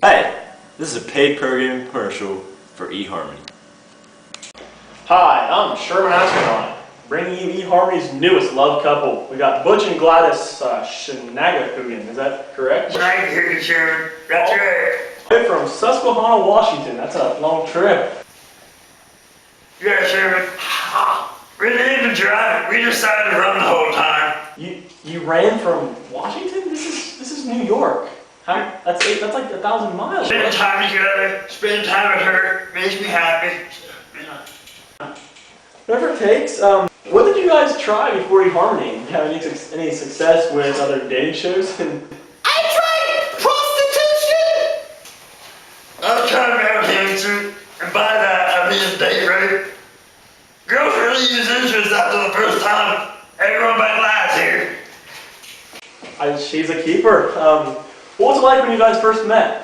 Hey, this is a paid programming commercial for EHarmony. Hi, I'm Sherman Astronaut, bringing you EHarmony's newest love couple. We got Butch and Gladys Shenagakugan, is that correct? Right here, Sherman. That's right. They're from Susquehanna, Washington. That's a long trip. Yeah, Sherman. We didn't even drive. We decided to run the whole time. You ran from Washington? This is New York. That's like 1,000 miles. Spending time together, spending time with her, makes me happy. Whatever it takes. What did you guys try before EHarmony? Did you have any success with other dating shows? I tried prostitution! I tried marriage, and by that I mean date rape. Girls really use interest after the first time. Everyone but Gladys here. She's a keeper. What was it like when you guys first met?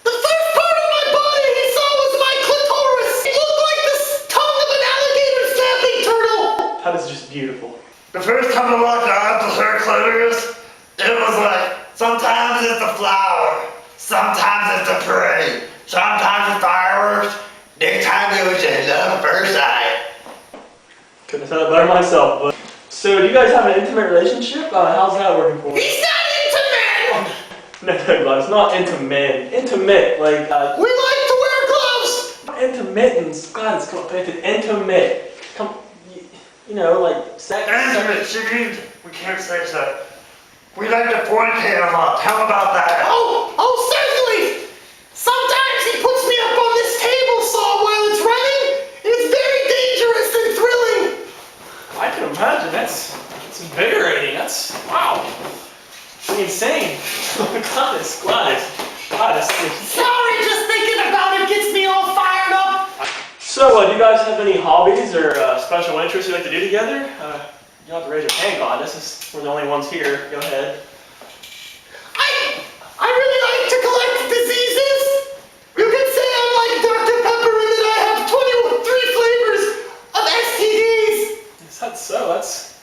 The first part of my body he saw was my clitoris. It looked like the tongue of an alligator snapping turtle. That is just beautiful. The first time I walked out to her clitoris, it was like, sometimes it's a flower, sometimes it's a parade, sometimes it's fireworks, next time it was just love at first sight. Couldn't have said it better myself. But so, do you guys have an intimate relationship? How's that working for you? He's not into men! No, it's not into men. Intimate, like We like to wear gloves! intermittence. God, it's complicated. Intimate. You know, like sex. Intimate, she means, we can't say so. We like to fornicate a lot. How about that? Oh, certainly! Sometimes he puts me up on this table saw while it's running. It's very dangerous and thrilling. I can imagine. That's invigorating. That's wow. Insane. God, it's Gladys. Sorry, just thinking about it gets me all fired up. So, do you guys have any hobbies or special interests you like to do together? You don't have to raise your hand, Gladys. We're the only ones here. Go ahead. I really like to collect diseases. You could say I'm like Dr. Pepper in that I have 23 flavors of STDs. Is that so? That's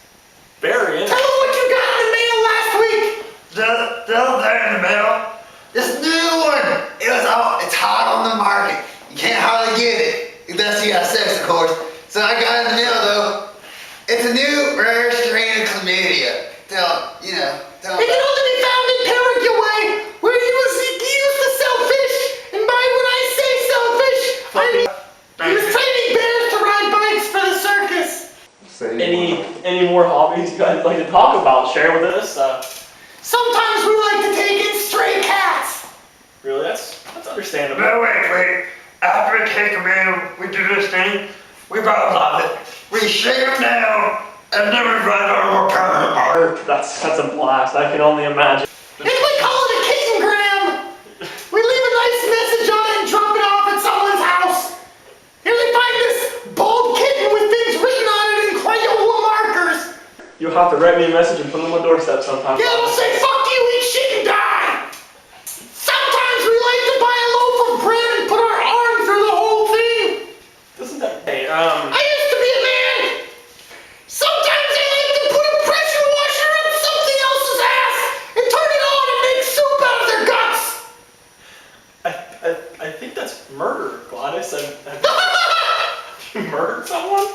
very interesting. Tell them what you got in the mail last week. The other day in the mail, this new one. It's hot on the market. You can't hardly get it. Unless you have sex, of course. So I got in the mail though. It's a new rare strain of chlamydia. It can only be found in Paraguay, where he used to sell fish. And by when I say sell fish, I mean he was training bears to ride bikes for the circus. Any more hobbies you guys like to talk about? Share with us. Sometimes we like to take in stray cats. Really, that's understandable. No, wait. After we take them in, we do this thing. We both love it. We shake them down, and then we ride our more permanent mark. That's a blast. I can only imagine. And we call it a kittengram. We leave a nice message on it and drop it off at someone's house. Here they find this bald kitten with things written on it in Crayola markers. You'll have to write me a message and put it on my doorstep sometime. Yeah, it'll say, fuck you, eat shit and die. Sometimes we like to buy a loaf of bread and put our arm through the whole thing. Doesn't that... Hey, I used to be a man. Sometimes they like to put a pressure washer up something else's ass and turn it on and make soup out of their guts. I think that's murder, Gladys. Have you murdered someone?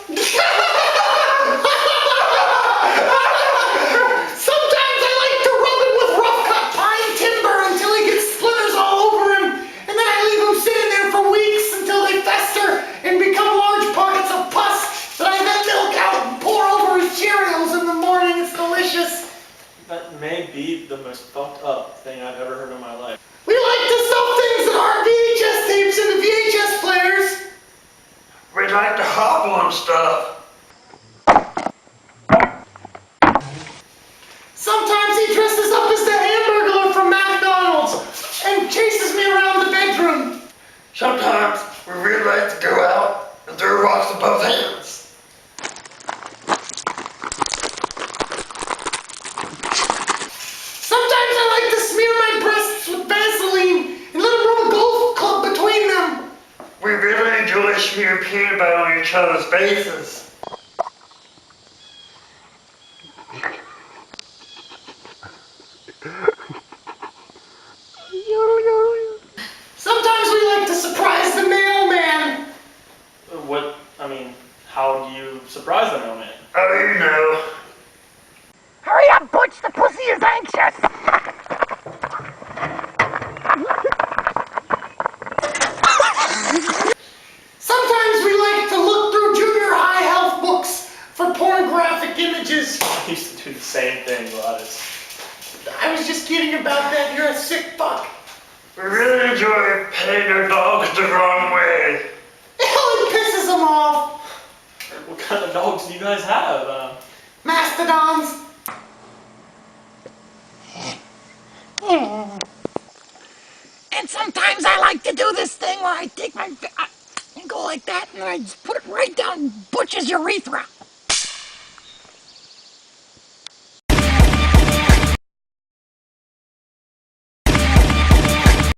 Sometimes I like to rub it with rough cut pine timber until he gets splinters all over him, and then I leave him sitting there for weeks until they fester and become large pockets of pus that I then milk out and pour over his Cheerios in the morning. It's delicious. That may be the most fucked up thing I've ever heard in my life. We like to stuff things that aren't VHS tapes into VHS players. We like to hop on stuff. Sometimes he dresses up as the Hamburglar from McDonald's and chases me around the bedroom. Sometimes we really like to go out and throw rocks with both hands. Sometimes I like to smear my breasts with Vaseline and let them rub a golf club between them. We really enjoy smearing peanut butter on each other's faces. thinking about that. You're a sick fuck. We really enjoy paying our dogs the wrong way. It pisses them off. What kind of dogs do you guys have? Mastodons. And sometimes I like to do this thing where I take my and go like that, and I just put it right down Butch's urethra.